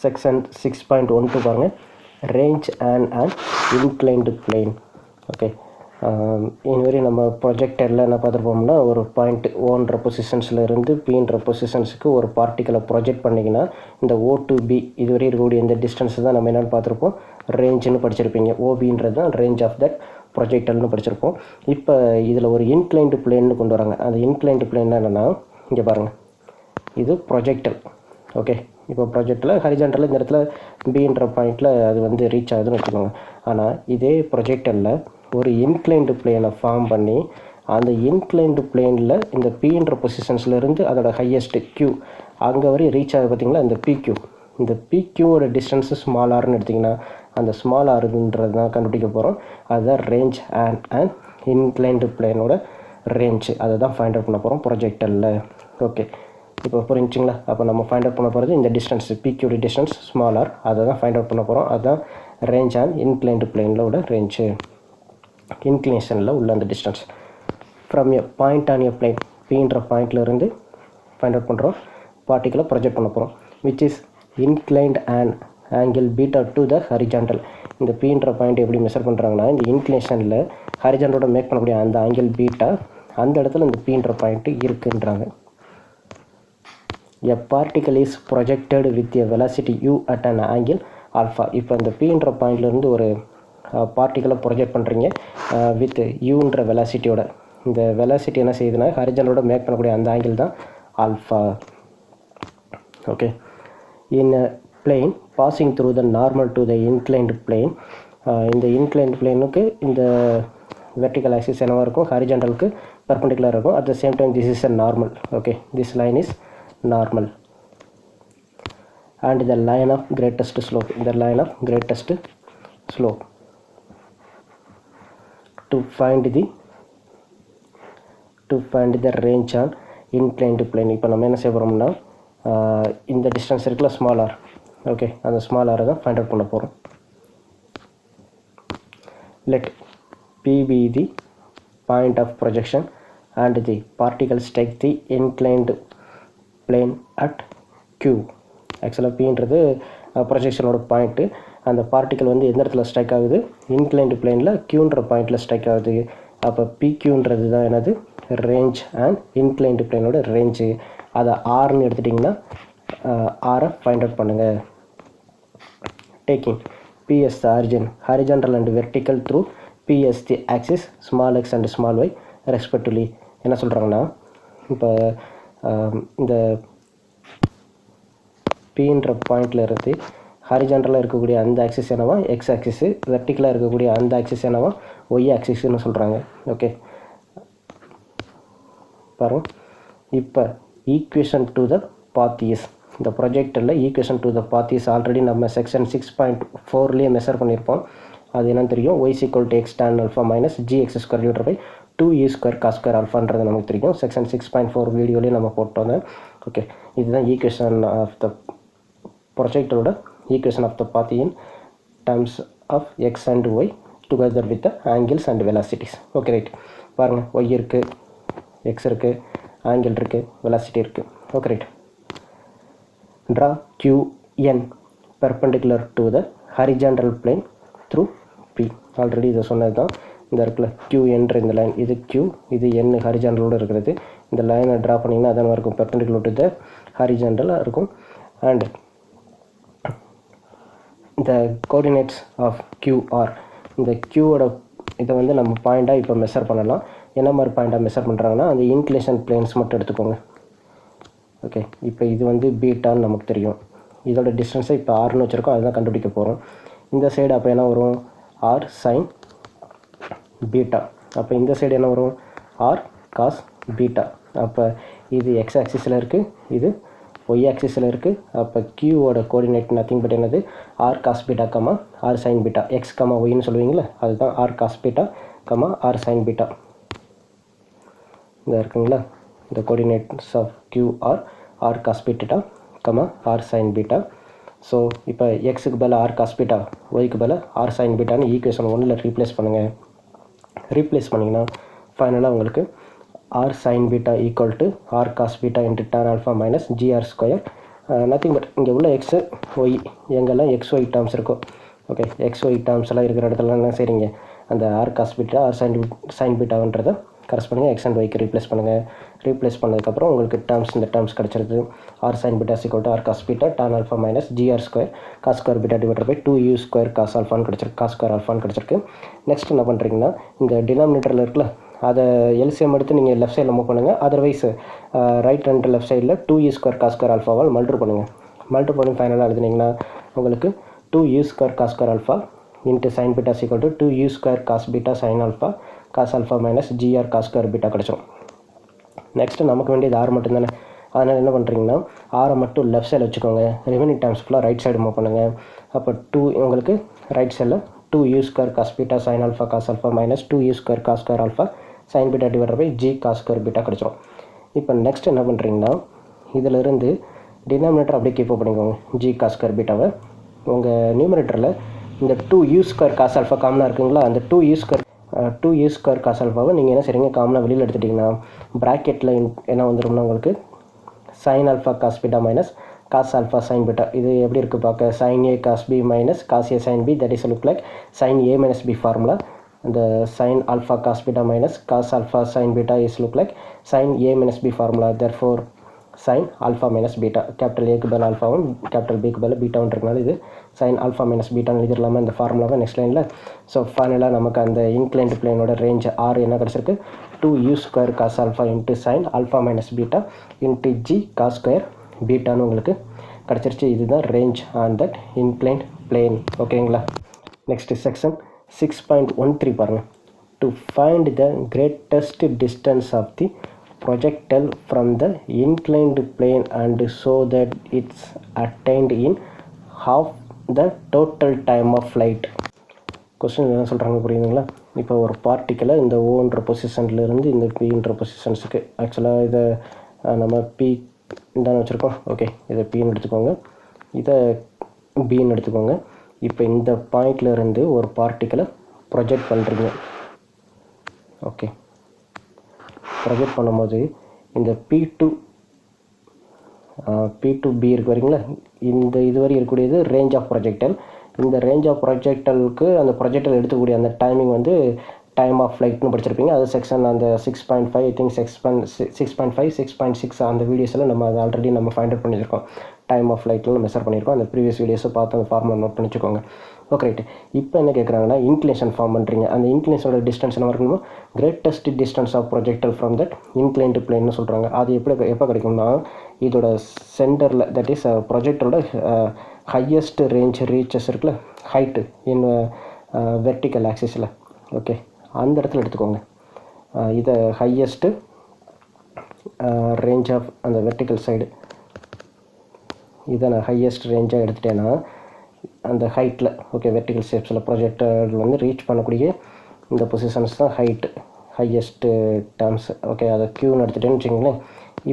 Section 6.12 பாருங்கள், range and inclined plane. Okay, இதுவரை நம்ம ப்ரொஜெக்டரில் என்ன பார்த்துருப்போம்னா, ஒரு பாயிண்ட் ஓன்ற பொசிஷன்ஸில் இருந்து பீன்ற பொசிஷன்ஸுக்கு ஒரு பார்ட்டிக்கலை ப்ரொஜெக்ட் பண்ணிங்கன்னா இந்த O to B இதுவரை இருக்கக்கூடிய இந்த டிஸ்டன்ஸ் தான் நம்ம என்னென்னு பார்த்துருப்போம், ரேஞ்சுன்னு படிச்சிருப்பீங்க. OBன்றது தான் ரேஞ்ச் ஆஃப் தட் ப்ரொஜெக்டர்னு படிச்சிருப்போம். இப்போ இதில் ஒரு இன்க்ளைன்டு பிளேன்னு கொண்டு வராங்க. அந்த இன்க்ளைன்டு பிளேன் என்னென்னா, இங்கே பாருங்கள், இது ப்ரொஜெக்டர். ஓகே, இப்போ ப்ரொஜெக்டில் ஹரிஜான்டலில் இந்த இடத்துல பின்ற பாயிண்டில் அது வந்து ரீச் ஆகுதுன்னு வச்சுக்கோங்க. ஆனால் இதே ப்ரொஜெக்டரில் ஒரு இன்க்ளைன்டு பிளேனை ஃபார்ம் பண்ணி அந்த இன்க்ளைன்டு பிளேனில் இந்த பீன்ற பொசிஷன்ஸ்லேருந்து அதோட ஹையஸ்ட்டு Q அங்கே வரை ரீச் ஆகுது பார்த்திங்களா, இந்த PQ. இந்த PQவோட டிஸ்டன்ஸு ஸ்மால் ஆர்னு எடுத்திங்கன்னா அந்த ஸ்மால் ஆருன்றது தான் கண்டுபிடிக்க போகிறோம். அதுதான் ரேஞ்ச் அண்ட் இன்க்ளைன்டு பிளேனோட ரேஞ்சு. அதை தான் ஃபைண்ட் அவுட் பண்ண போகிறோம் ப்ரொஜெக்டரில். ஓகே, இப்போ புரிஞ்சுங்களா? அப்போ நம்ம ஃபைண்ட் அவுட் பண்ண போகிறது இந்த டிஸ்டன்ஸ், PQடி டிஸ்டன்ஸ் ஸ்மால் ஆர், அதை தான் ஃபைண்ட் அவுட் பண்ண போகிறோம். அதுதான் ரேஞ்ச் அண்ட் இன்க்ளைன்டு பிளேனில் உள்ள ரேஞ்சு, இன்க்ளினேஷனில் உள்ள அந்த distance from a point on a plane. பீன்ற பாயிண்ட்லேருந்து ஃபைண்ட் அவுட் பண்ணுறோம், பார்ட்டிக்கலை ப்ரொஜெக்ட் பண்ண போகிறோம். Which is inclined and angle beta to the horizontal. இந்த பீன்ற பாயிண்ட் எப்படி மெஷர் பண்ணுறாங்கன்னா, இந்த இன்க்ளினேஷனில் ஹரிஜான்டலோட மேக் பண்ணக்கூடிய அந்த ஆங்கிள் பீட்டா, அந்த இடத்துல இந்த பீன்ற பாயிண்ட்டு இருக்குன்றாங்க. எ particle is projected with a velocity u at an angle alpha. இப்போ இந்த பீன்ற பாயிண்ட்லேருந்து ஒரு பார்ட்டிக்கலை ப்ரொஜெக்ட் பண்ணுறீங்க வித் யூன்ற வெலாசிட்டியோட. இந்த வெலாசிட்டி என்ன செய்யுதுன்னா, ஹரிஜான்டலோட மேக் பண்ணக்கூடிய அந்த ஆங்கிள் தான் alpha. Okay, in plane passing through the normal to the inclined plane. இந்த இன்க்ளைன்டு பிளேனுக்கு இந்த வெர்டிக்கல் ஆக்சிஸ் என்னவாக இருக்கும், ஹரிஜான்டலுக்கு பெர்பெண்டிகுலர் இருக்கும். At the same time this is a normal. Okay, this line is normal and the line of greatest slope, the line of greatest slope. To find the range on inclined plane, இப்போ நம்ம என்ன செய்ய போகிறோம்னா, இந்த distance இருக்குல்ல small R, okay, அந்த small ஆரை தான் ஃபைண்ட் அவுட் பண்ண போகிறோம். let P be the point of projection and the particles take the inclined plane at Q. ஆக்சுவலாக Pன்றது ப்ரொஜெக்ஷனோட பாயிண்ட்டு. அந்த பார்ட்டிக்கல் வந்து எந்த இடத்துல ஸ்ட்ரைக் ஆகுது, இன்க்ளைன்டு பிளேனில் Qன்ற பாயிண்டில் ஸ்ட்ரைக் ஆகுது. அப்போ PQன்றது தான் என்னது, ரேஞ்ச் அண்ட் இன்க்ளைன்டு பிளேனோட ரேஞ்சு. அதை ஆர்னு எடுத்துட்டிங்கன்னா ஆரை ஃபைண்ட் அவுட் பண்ணுங்கள். Taking P as the origin, horizontal and vertical through P as the axis, small x and small y respectively. என்ன சொல்கிறாங்கன்னா, இப்போ இந்த பீன்ற பாயிண்டில் இருந்து ஹரிஜான்டலாக இருக்கக்கூடிய அந்த ஆக்சிஸ் என்னவா எக்ஸ் ஆக்சிஸு, வெர்டிக்கலாக இருக்கக்கூடிய அந்த ஆக்சிஸ் என்னவா ஒய் ஆக்சிஸ்ன்னு சொல்கிறாங்க. ஓகே, பாருங்கள். இப்போ equation to the path is, இந்த ப்ரொஜெக்டரில் equation to the path is already நம்ம செக்ஷன் 6.4லேயே மெஷர் பண்ணியிருப்போம். அது என்னன்னு தெரியும், y = x tan alpha minus gx² / 2e² cos² alphaன்றது நமக்கு தெரியும். செக்ஷன் 6.4 வீடியோலேயே நம்ம போட்டோம். ஓகே, இதுதான் ஈக்குவேஷன் ஆஃப் த ப்ரொஜெக்டரோட equation of the path in terms of x and y together with the angles and velocities. Okay, right. பாருங்கள், y இருக்குது, x இருக்குது, ஆங்கிள் இருக்குது, வெலாசிட்டி இருக்குது. Okay, right. Draw QN perpendicular to the horizontal plane through P. Already இதை சொன்னது தான். இந்த இடத்துல QNன்ற இந்த லைன், இது Q, இது N ஹரிஜான்டலோடு இருக்கிறது. இந்த லைனை ட்ரா பண்ணிங்கன்னா அதான் இருக்கும், பெர்பெண்டிகுலர் டு த ஹரிஜான்டலாக இருக்கும். அண்ட் இந்த கோஆர்டினேட்ஸ் ஆஃப் QR, இந்த Qவோட இதை வந்து நம்ம பாயிண்ட்டாக இப்போ மெஷர் பண்ணலாம். என்ன மாதிரி பாயிண்ட்டாக மெஷர் பண்ணுறாங்கன்னா, அந்த இன்க்ளினேஷன் பிளேன்ஸ் மட்டும் எடுத்துக்கோங்க. ஓகே, இப்போ இது வந்து பீட்டான்னு நமக்கு தெரியும். இதோட டிஸ்டன்ஸை இப்போ ஆர்னு வச்சுருக்கோம், அதுதான் கண்டுபிடிக்க போகிறோம். இந்த சைடு அப்போ என்ன வரும், ஆர் சைன் பீட்டா. அப்போ இந்த சைடு என்ன வரும், ஆர் காஸ் பீட்டா. அப்போ இது எக்ஸ் ஆக்சிஸில் இருக்குது, இது ஒய் ஆக்சிஸில் இருக்குது. அப்போ கியூவோட கோஆர்டினேட் நத்திங் பட் என்னது, r cos beta comma r sine beta. X comma ஒய்ன்னு சொல்லுவீங்களே, அதுதான் r cos beta comma r sine beta. இந்த இருக்குங்களா, இந்த coordinates of Q are r cos beta comma r sine beta. So இப்போ எக்ஸுக்கு பதில் ஆர் காஸ் பீட்டா, ஒய்க்கு பதில் ஆர் சைன் பீட்டான்னு ஈக்குவேஷன் 1ல் ரீப்ளேஸ் பண்ணுங்கள். ரீப்ளேஸ் பண்ணிங்கன்னா ஃபைனலாக உங்களுக்கு r sine beta equal to r cos beta into tan alpha minus GR² nothing but இங்கே உள்ள எக்ஸு ஒய் எங்கெல்லாம் எக்ஸ் ஒய் டேர்ம்ஸ் இருக்கும். ஓகே, எக்ஸ் ஒய் டேர்ம்ஸ் எல்லாம் இருக்கிற இடத்துல என்ன செய்றீங்க, அந்த r cos beta r sine பீட்டான்றதை கரஸ்பாண்டிங் எக்ஸ் அண்ட் ஒய்க்கு ரீப்ளேஸ் பண்ணுங்கள். ரீப்ளேஸ் பண்ணதுக்கப்புறம் உங்களுக்கு இந்த டேர்ம்ஸ் கிடச்சிருக்கு. R sine beta = r cos beta tan alpha minus G R square cos square beta divided by 2u square cos ஆல்ஃபான்னு கிடச்சிருக்கு, காஸ் ஸ்கொயர் ஆல்ஃபான்னு கிடச்சிருக்கு. நெக்ஸ்ட் என்ன பண்ணுறீங்கன்னா, இங்கே டினாமினேட்டரில் இருக்குல்ல, அதை எல்சிஎம் எடுத்து நீங்கள் லெஃப்ட் சைடில் மூவ் பண்ணுங்கள். அதர்வைஸ் ரைட் அண்ட் லெஃப்ட் சைடில் 2u ஸ்கொயர் காஸ் ஸ்கொயர் ஆல்ஃபாவால் மல்டிப்ளை பண்ணுங்கள். மல்டிப்ளை பண்ணி ஃபைனலாக எழுதுனீங்கன்னா உங்களுக்கு 2u square cos square alpha into sine beta = 2u square cos beta sign alpha cos alpha minus GR cos square beta கிடச்சிடும். Next நமக்கு வேண்டியது ஆர் மட்டும் தானே. அதனால் என்ன பண்ணுறீங்கன்னா, ஆரை மட்டும் லெஃப்ட் சைடில் வச்சுக்கோங்க. ரிமைனிங் டேர்ம்ஸ் ஃபுல்லாக ரைட் சைடு மூவ் பண்ணுங்கள். அப்போ உங்களுக்கு ரைட் சைடில் 2u square cos beta sign alpha cos alpha minus 2u square cos square alpha sin beta divided by g cos square beta கிடச்சிடும். இப்போ நெக்ஸ்ட் என்ன பண்ணுறீங்கன்னா, இதிலிருந்து டினாமினேட்டர் அப்படியே கீப் பண்ணிக்கோங்க. ஜி காஸ் ஸ்கொயர் பீட்டாவை உங்கள் நியூமரேட்டரில் இந்த 2u ஸ்கொயர் காஸ் ஆல்ஃபா காமனாக இருக்குங்களா, அந்த 2u ஸ்கொயர் காஸ் ஆல்ஃபாவை நீங்கள் என்ன செய்றீங்க, காமனாக வெளியில் எடுத்துட்டிங்கன்னா ப்ராக்கெட்டில் என்ன வந்துடும்னா உங்களுக்கு sin alpha cos beta minus cos alpha sin beta. இது எப்படி இருக்குது பார்க்க, sin A cos B minus cos A sin B, that is look like sin A minus B formula. அந்த sin alpha cos beta minus cos alpha sin beta is look like sin a minus b formula. Therefore sin alpha minus beta, capital A க்கு பதில் ஆல்ஃபாவும் capital B க்கு பதில் பீட்டாவும் இருக்கனால இது sin alpha minus beta எழுதிடலாமா இந்த ஃபார்முலாவை next லைனில். So ஃபைனலாக நமக்கு அந்த இன்க்ளைன்டு பிளேனோட ரேஞ்ச் R என்ன கிடச்சிருக்கு, 2u square cos alpha into sine alpha minus beta into g cos square பீட்டான்னு உங்களுக்கு கிடச்சிருச்சு. இதுதான் range on that inclined plane. ஓகேங்களா. நெக்ஸ்ட் செக்ஷன் 6.13 பாருங்கள். To find the greatest distance of the projectile from the inclined plane and so that it's attained in half the total time of flight. Question என்ன சொல்கிறாங்க புரியுதுங்களா. இப்போ ஒரு பார்ட்டிக்கலை இந்த ஓன்ற பொசிஷன்லேருந்து இந்த பின்ற பொசிஷன்ஸுக்கு, ஆக்சுவலாக இதை நம்ம பி தானே வச்சுருக்கோம். ஓகே, இதை பின்னு எடுத்துக்கோங்க, இதை பின்னு எடுத்துக்கோங்க. இப்போ இந்த பாயிண்ட்லேருந்து ஒரு பார்ட்டிக்கலை ப்ரொஜெக்ட் பண்ணுறீங்க. ஓகே, ப்ரொஜெக்ட் பண்ணும்போது இந்த P2 B இருக்கு வரீங்களா, இந்த இதுவரை இருக்கக்கூடியது ரேஞ்ச் ஆஃப் ப்ரொஜெக்டல். இந்த ரேஞ்ச் ஆஃப் ப்ரொஜெக்டலுக்கு அந்த ப்ரொஜெக்டல் எடுத்துக்கூடிய அந்த டைமிங் வந்து டைம் ஆஃப் ஃப்ளைட்னு படிச்சிருப்பீங்க. அது செக்ஷன் அந்த 6.5 ஐ திங்க் 6.5 6.6 அந்த வீடியோஸில் நம்ம அதை ஆல்ரெடி நம்ம ஃபைண்ட் அவுட் பண்ணியிருக்கோம். டைம் ஆஃப் ஃப்ளைட்டில் மெஷர் பண்ணியிருக்கோம். அந்த ப்ரீவியஸ் வீடியோஸை பார்த்து அந்த ஃபார்முலா நோட் பண்ணிச்சுக்கோங்க. Okay right. இப்போ என்ன கேட்குறாங்கன்னா, இன்க்ளினேஷன் ஃபார்ம் பண்ணுறீங்க. அந்த இன்க்ளினேஷனோட டிஸ்டன்ஸ் என்ன இருக்கணுமோ, greatest distance of projectile from that inclined பிளேன்னு சொல்கிறாங்க. அது எப்போ கிடைக்கும்னா, இதோட சென்டரில், தட் இஸ் ப்ரொஜெக்டரோட ஹையஸ்ட் ரேஞ்ச் ரீச்சஸ் இருக்குல்ல, ஹைட்டு இன் வெர்டிக்கல் ஆக்சிஸில். ஓகே, அந்த இடத்துல எடுத்துக்கோங்க. இதை ஹையஸ்ட்டு ரேஞ்ச் ஆஃப் அந்த வெர்டிக்கல் சைடு, இதை நான் ஹையஸ்ட் ரேஞ்சாக எடுத்துட்டேன்னா அந்த ஹைட்டில், ஓகே, வெர்டிக்கல் ஷேப்ஸில் ப்ரொஜெக்டர் வந்து ரீச் பண்ணக்கூடிய இந்த பொசிஷன்ஸ் தான் ஹையஸ்ட்டு டேர்ம்ஸ். ஓகே, அதை க்யூன்னு எடுத்துட்டேன்னு வச்சுக்கோங்களேன்.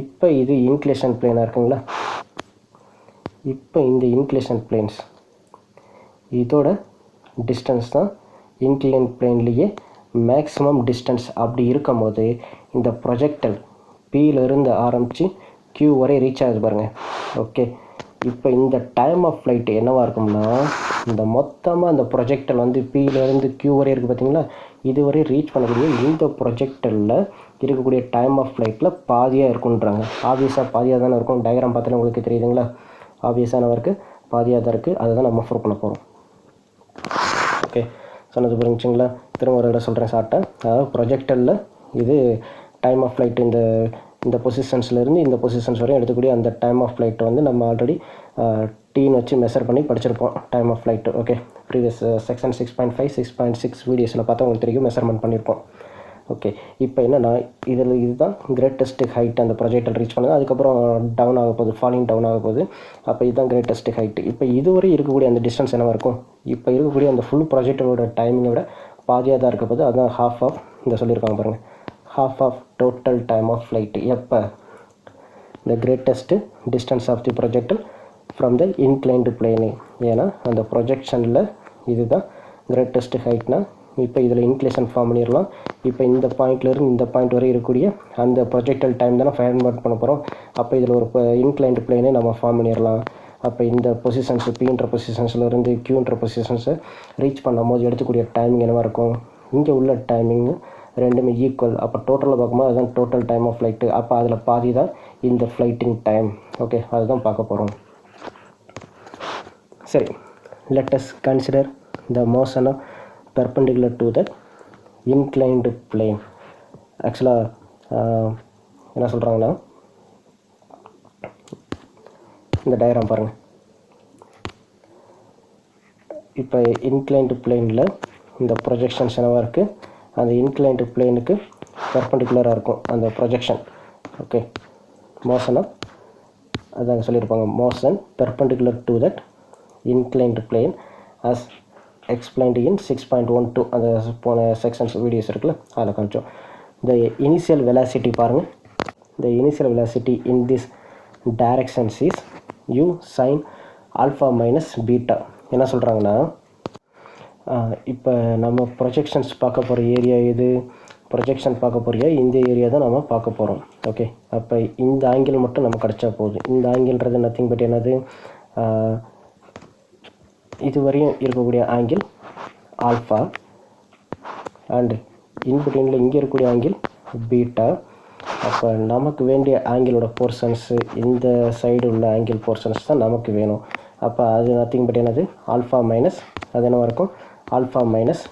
இப்போ இது இன்க்ளினேஷன் பிளேனாக இருக்குங்களா. இப்போ இந்த இன்க்ளினேஷன் பிளேன்ஸ் இதோட டிஸ்டன்ஸ் தான் இன்க்ளைன் பிளேன்லேயே மேக்ஸிமம் டிஸ்டன்ஸ். அப்படி இருக்கும் போது இந்த ப்ரொஜெக்டல் பியிலிருந்து ஆரம்பித்து க்யூ வரை ரீச் ஆகுது பாருங்கள். ஓகே, இப்போ இந்த டைம் ஆஃப் ஃப்ளைட் என்னவாக இருக்கும்னா, இந்த மொத்தமாக அந்த ப்ரொஜெக்டல் வந்து பியிலேருந்து க்யூ வரை இருக்குது பார்த்தீங்களா, இதுவரை ரீச் பண்ணக்கூடிய இந்த ப்ரொஜெக்டலில் இருக்கக்கூடிய டைம் ஆஃப் ஃப்ளைட்டில் பாதியாக இருக்குன்றாங்க. ஆப்வியஸாக பாதியாக தானே இருக்கும். டயக்ராம் பார்த்தாலே உங்களுக்கு தெரியுதுங்களா, ஆப்வியஸாக என்ன இருக்குது, பாதியாக தான் இருக்குது. அதை தான் நம்ம ப்ரூவ் பண்ண போகிறோம். ஓகே, சொன்னது புரிஞ்சுங்களா. திரும்ப ஒரு இடம் சொல்கிறேன் ஷார்ட்டாக. அதாவது ப்ரொஜெக்டரில் இது டைம் ஆஃப் ஃப்ளைட் இந்த பொசிஷன்ஸ்லேருந்து இந்த பொசிஷன்ஸ் வரையும் எடுத்துக்கூடிய அந்த டைம் ஆஃப் ஃப்ளைட்டை வந்து நம்ம ஆல்ரெடி டீன்னு வச்சு மெஷர் பண்ணி படிச்சிருப்போம் time of flight. Okay, previous section 6.5 6.6 வீடியோஸில் பார்த்தா உங்களுக்கு தெரியும், மெஷர்மெண்ட் பண்ணியிருப்போம். ஓகே, இப்போ என்னென்னா இதுதான் கிரேட்டஸ்ட் ஹைட் அந்த ப்ரொஜெக்டல் ரீச் பண்ணுது. அதுக்கப்புறம் டவுன் ஆக போகுது, ஃபாலிங் டவுன் ஆக போகுது. அப்போ இதுதான் கிரேட்டஸ்ட் ஹைட்டு. இப்போ இதுவரை இருக்கக்கூடிய அந்த டிஸ்டன்ஸ் என்னவாக இருக்கும், இப்போ இருக்கக்கூடிய அந்த ஃபுல் ப்ரொஜெக்டரோட டைமிங்கை விட பாதியாக தான் இருக்க போகுது. அதுதான் ஹாஃப் ஆஃப் இந்த சொல்லியிருக்காங்க பாருங்கள், half of total time of flight. எப்போ the greatest distance of the projectile from the inclined plane. ஏன்னா அந்த ப்ரொஜெக்ஷனில் இதுதான் கிரேட்டஸ்ட் ஹைட்னா இப்போ இதில் இன்க்ளேஷன் ஃபார்ம் பண்ணிடலாம். இப்போ இந்த பாயிண்ட்லேருந்து இந்த பாயிண்ட் வரை இருக்கக்கூடிய அந்த ப்ரொஜெக்டல் டைம் தானே ஃபைண்ட் அவுட் பண்ண போகிறோம். அப்போ இதில் ஒரு இன்க்ளைன்டு பிளேனே நம்ம ஃபார்ம் பண்ணிடலாம். அப்போ இந்த பொசிஷன்ஸ் பின்ற பொசிஷன்ஸ்லேருந்து கியூன்ற பொசிஷன்ஸை ரீச் பண்ணும்போது எடுத்துக்கூடிய டைமிங் என்னவாக இருக்கும், இங்கே உள்ள டைமிங் ரெண்டுமே ஈக்குவல். அப்போ டோட்டலாக பார்க்கும்போது அதுதான் டோட்டல் டைம் ஆஃப் ஃப்ளைட்டு. அப்போ அதில் பாதி தான் இந்த ஃப்ளைட்டிங் டைம். ஓகே, அதுதான் பார்க்க போகிறோம். சரி, let us consider the motion of perpendicular to the inclined plane. ஆக்சுவலாக என்ன சொல்கிறாங்கன்னா, இந்த டயக்ராம் பாருங்கள். இப்போ இன்க்ளைன்டு பிளேனில் இந்த ப்ரொஜெக்ஷன்ஸ் என்னவாக இருக்குது, அந்த இன்க்ளைன்டு பிளேனுக்கு பெர்பெண்டிகுலராக இருக்கும் அந்த ப்ரொஜெக்ஷன். ஓகே, மோஷனை அதாங்க சொல்லியிருப்பாங்க, motion perpendicular to that inclined plane as explained in 6.12 அந்த போன செக்ஷன்ஸ் வீடியோஸ் இருக்குல்ல, அதில் காமிச்சோம். the initial velocity பாருங்கள், the initial velocity in this directions is u sin alpha minus beta. என்ன சொல்கிறாங்கன்னா, இப்போ நம்ம ப்ரொஜெக்ஷன்ஸ் பார்க்க போகிற ஏரியா இது, ப்ரொஜெக்ஷன் பார்க்க போகிற இந்த ஏரியா தான் நம்ம பார்க்க போகிறோம். ஓகே, அப்போ இந்த ஆங்கிள் மட்டும் நம்ம கிடச்சா போதும். இந்த ஆங்கிள்ன்றது நத்திங் பட் என்னது, இதுவரையும் இருக்கக்கூடிய ஆங்கிள் ஆல்ஃபா அண்டு இன்பிட்வீனில் இங்கே இருக்கக்கூடிய ஆங்கிள் பீட்டா. அப்போ நமக்கு வேண்டிய ஆங்கிளோட போர்ஷன்ஸு இந்த சைடு உள்ள ஆங்கிள் போர்ஷன்ஸ் தான் நமக்கு வேணும். அப்போ அது நத்திங் பட் என்னது, ஆல்ஃபா மைனஸ் அது என்னவாக இருக்கும், ஆல்ஃபா மைனஸ்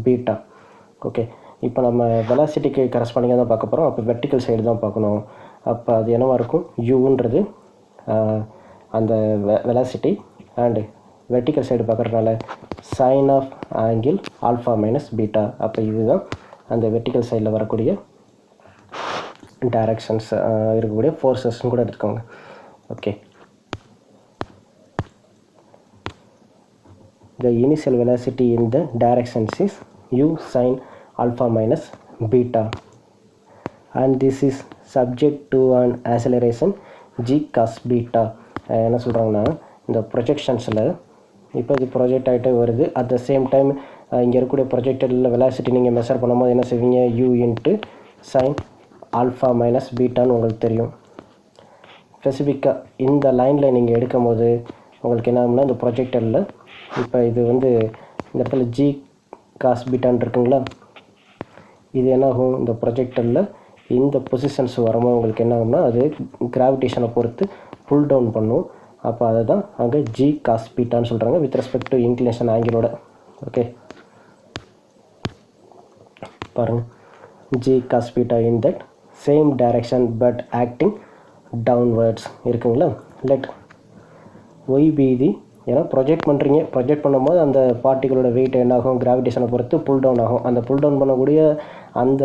பீட்டா. ஓகே, இப்போ நம்ம வெலாசிட்டிக்கு கரஸ்பாண்டிங்காக தான் பார்க்க போகிறோம். அப்போ வெர்டிக்கல் சைடு தான் பார்க்கணும். அப்போ அது என்னவாக இருக்கும், யூன்றது அந்த வெலாசிட்டி அண்டு வெர்டிக்கல் சைடு பார்க்குறதுனால sin of angle alpha minus beta. அப்போ இதுதான் அந்த வெர்டிக்கல் சைடில் வரக்கூடிய டைரக்ஷன்ஸ் இருக்கக்கூடிய ஃபோர்ஸஸ்ன்னு கூட எடுத்துக்கோங்க. Okay, the initial velocity in the directions is u sin alpha minus beta and this is subject to an acceleration g cos beta. என்ன சொல்கிறாங்கன்னா, இந்த ப்ரொஜெக்ஷன்ஸில் இப்போ இது ப்ரொஜெக்ட் ஆகிட்டே வருது. அட் த சேம் டைம் இங்கே இருக்கக்கூடிய ப்ரொஜெக்டடில் வெலாசிட்டி நீங்கள் மெஷர் பண்ணும்போது என்ன செய்வீங்க, u into sine alpha minus பீட்டான்னு உங்களுக்கு தெரியும். ஸ்பெசிஃபிக்காக இந்த லைனில் நீங்கள் எடுக்கும் போது உங்களுக்கு என்ன ஆகும்னா, இந்த ப்ரொஜெக்டரில் இப்போ இது வந்து இந்த இடத்துல ஜி காஸ் பீட்டான் இருக்குங்களா, இது என்ன ஆகும், இந்த ப்ரொஜெக்டரில் இந்த பொசிஷன்ஸ் வரும்போது உங்களுக்கு என்ன ஆகும்னா, அது கிராவிடேஷனை பொறுத்து புல் டவுன் பண்ணும். அப்போ அதை தான் அங்கே ஜி காஸ் பீட்டான்னு சொல்கிறாங்க வித் ரெஸ்பெக்ட் டு இன்க்ளினேஷன் ஆங்கிளோட. ஓகே, பாருங்கள், g cos beta in that same direction but acting downwards இருக்குங்களா. லெட் ஒய் பி தி, ஏன்னா ப்ரொஜெக்ட் பண்ணுறீங்க, ப்ரொஜெக்ட் பண்ணும்போது அந்த பார்ட்டிகளோட வெயிட் என்ன ஆகும், கிராவிடேஷனை பொறுத்து புல் டவுன் ஆகும். அந்த புல் டவுன் பண்ணக்கூடிய அந்த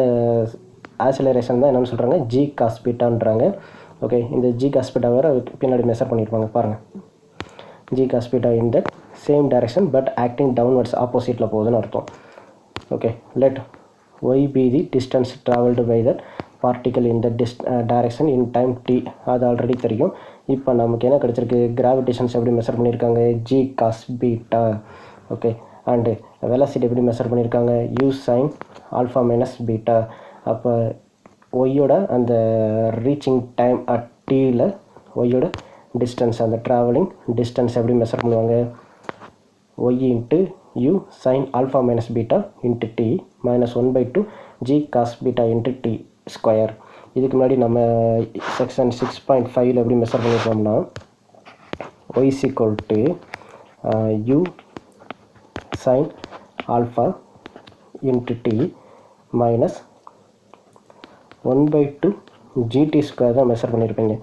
ஆக்சிலரேஷன் தான் என்னென்னு சொல்கிறாங்க, ஜி காஸ் பீட்டான்றாங்க. ஓகே, இந்த ஜி காஸ் பீட்டா வேறு பின்னாடி மெஷர் பண்ணியிருப்பாங்க பாருங்கள். G cos beta in that same direction but acting downwards, ஆப்போசிட்டில் போகுதுன்னு அர்த்தம். Okay, let y be the distance travelled by that particle in the direction in time t. அது already தெரியும். இப்போ நமக்கு என்ன கிடச்சிருக்கு, கிராவிடேஷன்ஸ் எப்படி மெஷர் பண்ணியிருக்காங்க, g cos beta. Okay, and velocity எப்படி மெஷர் பண்ணியிருக்காங்க, u sign alpha minus beta. அப்போ ஒய்யோட அந்த ரீச்சிங் டைம் அட் டியில் ஒய்யோட டிஸ்டன்ஸ், அந்த ட்ராவலிங் டிஸ்டன்ஸ் எப்படி மெஷர் பண்ணுவாங்க, y into u sign alpha minus beta into t minus 1/2 g cos beta into t square. இதுக்கு முன்னாடி நம்ம செக்ஷன் 6.5 எப்படி மெஷர் பண்ணியிருக்கோம்னா, y is equal to u sign alpha into t minus 1/2 g t square தான் measure பண்ணியிருப்பீங்க.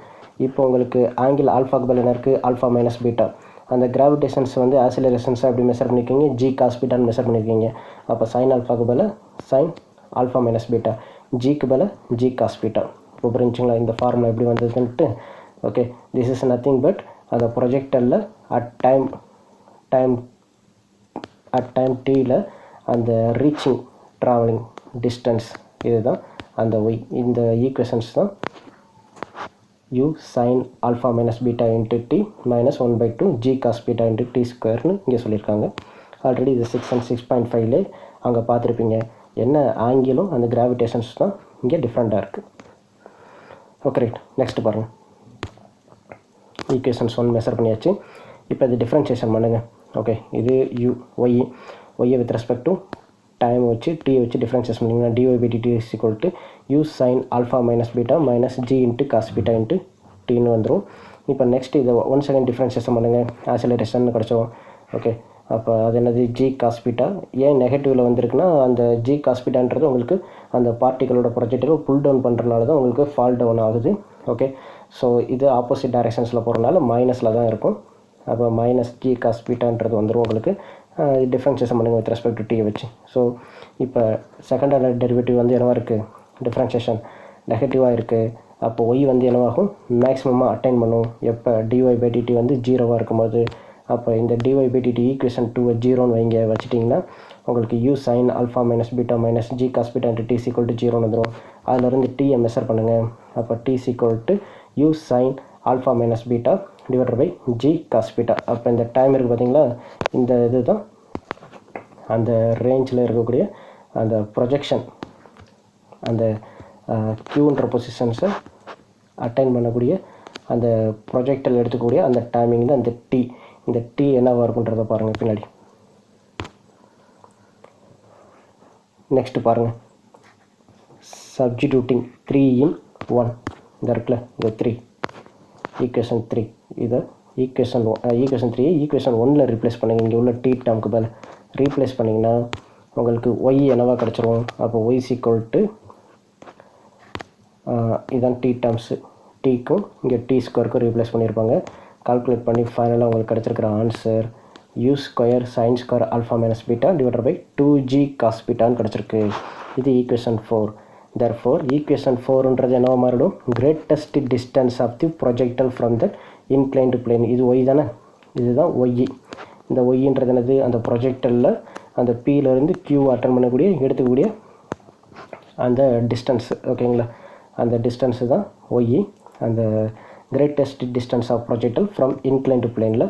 இப்போ உங்களுக்கு angle ஆல்ஃபாக்கு பதில் என்ன இருக்குது, ஆல்ஃபா மைனஸ் பீட்டா. அந்த கிராவிடேஷன்ஸ் வந்து ஆக்சிலரேஷன்ஸை எப்படி மெஷர் பண்ணியிருக்கீங்க, ஜி காஸ் பீட்டான்னு மெஷர் பண்ணியிருக்கீங்க. அப்போ சைன் ஆல்ஃபாக்கு பதில் சைன் ஆல்ஃபா மைனஸ் பீட்டா, ஜிக்கு பதில் ஜி காஸ் பீட்டா. இப்போ புரிஞ்சுங்களா இந்த ஃபார்முலா எப்படி வந்ததுன்ட்டு. Okay, this is nothing but அந்த ப்ரொஜெக்டரில் அட் டைம் டியில் அந்த ரீச்சிங் ட்ராவலிங் டிஸ்டன்ஸ் இதுதான் அந்த ஒய். இந்த ஈக்குவேஷன்ஸ் தான் u sin alpha minus beta into t minus 1/2 g cos beta into t ஸ்கொயர்னு இங்கே சொல்லியிருக்காங்க. ஆல்ரெடி இது செக்ஷன் 6.5லே அங்கே பார்த்துருப்பீங்க. என்ன ஆங்கிலும் அந்த கிராவிடேஷன்ஸ் தான் இங்கே டிஃப்ரெண்ட்டாக இருக்குது. ஓகே ரைட், நெக்ஸ்ட் பாருங்கள். ஈக்குவேஷன்ஸ் 1 மெஷர் பண்ணியாச்சு. இப்போ இது டிஃப்ரென்ஷியேஷன் பண்ணுங்கள். ஓகே, இது ஒய்யை வித் ரெஸ்பெக்ட் டு டைம் வச்சு டீயை வச்சு டிஃப்ரென்ஷியேஷன் பண்ணிங்கன்னா dy/dt is equal to u sin alpha minus beta minus g into cos beta into tன்னு வந்துடும். இப்போ நெக்ஸ்ட் இதை 1 செகண்ட் டிஃப்ரென்ஷியேஷன் பண்ணுங்கள். ஆக்சலரேஷன் கிடச்சோம். ஓகே, அப்போ அது என்னது g cos beta. ஏன் நெகட்டிவில் வந்திருக்குன்னா அந்த g cos betaன்றது உங்களுக்கு அந்த பார்ட்டிகளோட ப்ரொஜெக்டில் புல் டவுன் பண்ணுறதுனால தான் உங்களுக்கு ஃபால் டவுன் ஆகுது. ஓகே, ஸோ இது ஆப்போசிட் டைரெக்ஷன்ஸில் போகிறனால மைனஸில் தான் இருக்கும். அப்போ மைனஸ் g cos betaன்றது வந்துடும் உங்களுக்கு. டிஃப்ரென்ஷியேஷன் பண்ணுங்கள் வித் ரெஸ்பெக்ட் டு டீயை வச்சு. ஸோ இப்போ செகண்ட் ஆர்டர் டெரிவேட்டிவ் வந்து என்னவாக இருக்குது, டிஃப்ரென்ஷியேஷன் நெகட்டிவாக இருக்குது. அப்போ ஒய் வந்து என்னவாகும், மேக்ஸிமமாக அட்டைன் பண்ணும் எப்போ dy/dt வந்து 0வாக இருக்கும்போது. அப்போ இந்த dy/dt ஈக்குவேஷன் 2 0ன்னு வைங்க, வச்சுட்டிங்கன்னா உங்களுக்கு u sin alpha minus beta minus g cos beta into t is equal to 0ன்னு வந்துடும். அதிலிருந்து டீயை மெஷர் பண்ணுங்கள். அப்போ t is equal to u sin alpha minus beta divided by g cos beta. அப்போ இந்த டைம் இருக்குது பார்த்தீங்களா, இந்த இது தான் அந்த ரேஞ்சில் இருக்கக்கூடிய அந்த ப்ரொஜெக்ஷன், அந்த க்யூன்ற பொசிஷன்ஸை அட்டைன் பண்ணக்கூடிய அந்த ப்ரொஜெக்டில் எடுத்துக்கூடிய அந்த டைமிங் தான் இந்த டி. இந்த டி என்னவாக இருக்குன்றதை பாருங்கள் பின்னாடி. நெக்ஸ்ட்டு பாருங்கள், சப்ஜிடியூட்டிங் 3 in 1 இந்த இருக்குல்ல, இந்த 3 ஈக்குவேஷன் 3 இதை ஈக்குவேஷன் 3 ஈக்குவேஷன் 1ல் ரீப்ளேஸ் பண்ணுங்கள். இங்கே உள்ள டி டேர்முக்கு பதில் ரீப்ளேஸ் பண்ணிங்கன்னா உங்களுக்கு ஒய் என்னவா கிடச்சிரும். அப்போ ஒய் ஈக்குவல் டு இதான் டி டேர்ம்ஸு, டீக்கும் இங்கே டி ஸ்கொயருக்கும் ரீப்ளேஸ் பண்ணியிருப்பாங்க. கால்குலேட் பண்ணி ஃபைனலாக உங்களுக்கு கிடச்சிருக்கிற answer u square sin square alpha minus beta divided by 2g cos பீட்டான்னு கிடச்சிருக்கு. இது ஈக்குவேஷன் 4. தேர்ஃபோர் ஈக்குவேஷன் 4ன்றது என்னவா மாறிடும், greatest distance of the projectile from the inclined plane. இது ஒய் தானே, இதுதான் ஒய். இந்த ஒய்ன்றது என்னது, அந்த ப்ரொஜெக்டலில் அந்த பியிலேருந்து கியூ அட்டன் பண்ணக்கூடிய எடுத்துக்கூடிய அந்த டிஸ்டன்ஸ். ஓகேங்களா, அந்த டிஸ்டன்ஸு தான் ஒய். அந்த greatest distance of projectile from inclined பிளேனில்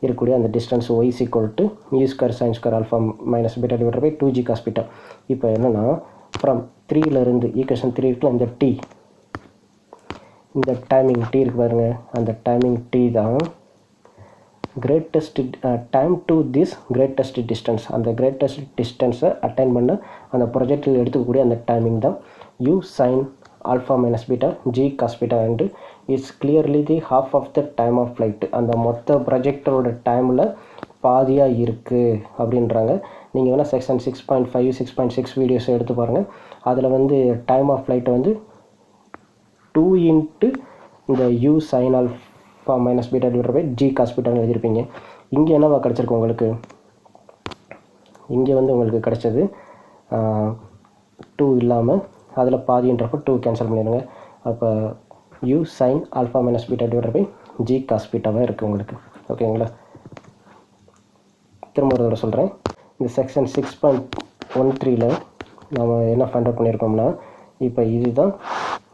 இருக்கக்கூடிய அந்த distance y is equal to u square sin square alpha minus beta divided by 2g cos beta. இப்போ என்னென்னா ஃப்ரம் 3லேருந்து ஈக்குவேஷன் 3 இருக்குல்ல, இந்த டி, இந்த டைமிங் டி இருக்கு பாருங்க, அந்த டைமிங் டி தான் greatest time to this greatest distance. அந்த கிரேட்டஸ்ட் டிஸ்டன்ஸை அட்டைன் பண்ண அந்த ப்ரொஜெக்டில் எடுத்துக்கக்கூடிய அந்த டைமிங் தான் u sin alpha minus beta g cos beta and is clearly the half of the time of flight. அந்த மொத்த ப்ரொஜெக்டரோட டைமில் பாதியாக இருக்குது அப்படின்றாங்க. நீங்கள் வேணால் செக்ஷன் 6.5 6.6 வீடியோஸ் எடுத்து பாருங்கள். அதில் வந்து டைம் ஆஃப் ஃப்ளைட்டை வந்து 2 into இந்த u sin alpha minus beta divided by g cos betaன்னு எழுதியிருப்பீங்க. இங்கே என்னவா கிடச்சிருக்கு உங்களுக்கு, இங்கே வந்து உங்களுக்கு கிடச்சது 2 இல்லாமல் அதில் பாதின்றப்போ 2 கேன்சல் பண்ணிடுங்க. அப்போ u sin alpha minus beta divided by g cos betaவாக இருக்குது உங்களுக்கு. ஓகேங்களா, திரும்ப ஒரு தடவை சொல்கிறேன். இந்த செக்ஷன் 6.13ல் நம்ம என்ன ஃபைண்ட் அவுட் பண்ணியிருக்கோம்னா, இப்போ இதுதான்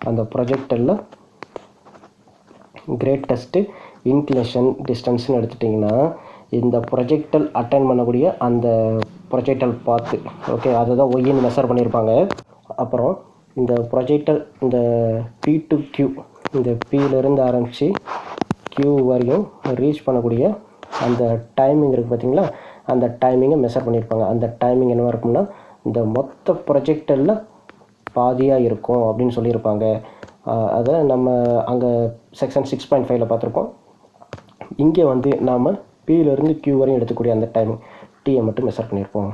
அந்த ப்ரொஜெக்டரில் கிரேட்டஸ்ட்டு இன்க்ளினேஷன் டிஸ்டன்ஸ்னு எடுத்துட்டிங்கன்னா இந்த ப்ரொஜெக்டல் அட்டைன் பண்ணக்கூடிய அந்த ப்ரொஜெக்டல் பாத்து. ஓகே, அதை தான் ஒய்ன்னு மெஷர் பண்ணியிருப்பாங்க. அப்புறம் இந்த ப்ரொஜெக்டர் இந்த பி டு கியூ, இந்த பியிலேருந்து ஆரம்பித்து கியூ வரையும் ரீச் பண்ணக்கூடிய அந்த டைமிங் இருக்குது பார்த்தீங்களா, அந்த டைமிங்கை மெஷர் பண்ணியிருப்பாங்க. அந்த டைமிங் என்னவாக இருக்கும்னா இந்த மொத்த ப்ரொஜெக்டரில் பாதியாக இருக்கும் அப்படின்னு சொல்லியிருப்பாங்க. அதை நம்ம அங்கே செக்ஷன் 6.5ல் பார்த்துருக்கோம். இங்கே வந்து நாம் பியிலேருந்து கியூ வரையும் எடுத்துக்கூடிய அந்த டைமிங் டீயை மட்டும் மெஷர் பண்ணியிருப்போம்.